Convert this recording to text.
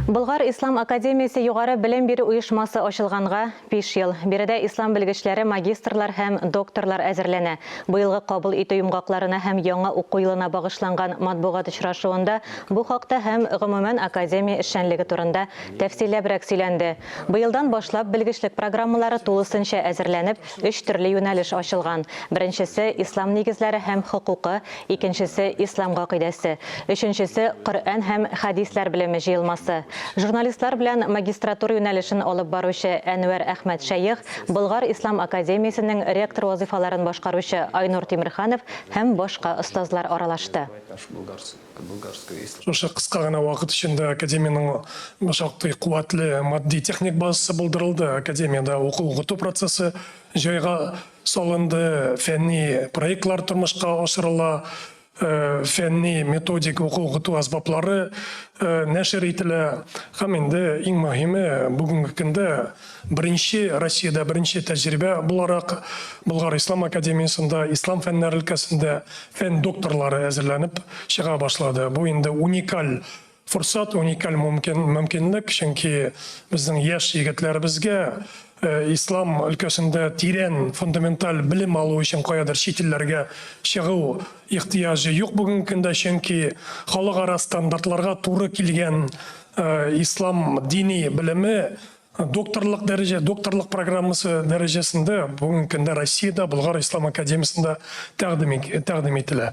Болгар Ислам академиясе югары белем бирү оешмасы ачылганга 5 ел. Биредә ислам белгечләре, магистрлар һәм докторлар әзерләнә. Быелгы кабул итү йомгакларына һәм яңа уку елына багышланган матбугат очрашуында бу хакта һәм гомумән академия эшчәнлеге турында тәфсилләбрәк сөйләнде. Быелдан башлап белгечлек программалары тулысынча әзерләнеп, 3 төрле юнәлеш ачылган. Беренчесе ислам нигезләре һәм хукукы, икенчесе ислам гакыйдәсе, өченчесе Коръән һәм хадислар белеме җыелмасы. Журналистлар белән магистратура юнәлешен алып баручы Әнвәр Әхмәт Шәйх, Болгар Ислам академиясенең ректор вазифаларын башкаручы Айнур Тимирханов һәм башка остазлар аралашты. Ошо кыска гана вакыт ичинде академиянын башакты кубатлы мадди техник базасы булдырылды. Академияда окуу-окутуу процесси жайга салынды, фәнни проектлар турмушка ашырыла, фәнни методик окуу-окутуу асбаплары нәшер ителә. Һәм инде иң мөһиме бүгенге көндә Россиядә беренче тәҗрибә буларак Болгар Ислам академиясында ислам фәннәре өлкәсендә фән докторлары әзерләнеп чыга башлады. Бу инде уникаль форсат, уникаль мөмкинлек, чөнки безнең яшь егетләребезгә ислам өлкәсендә тирән фундаменталь белем алу өчен каядыр чит илләргә чыгу ихтыяҗы юк бүгенге көндә, чөнки халыкара стандартларга туры килгән ислам дини белеме докторлык программасы дәрәҗәсендә бүгенге көндә Россиядә Болгар Ислам академиясендә тәкъдим ителә.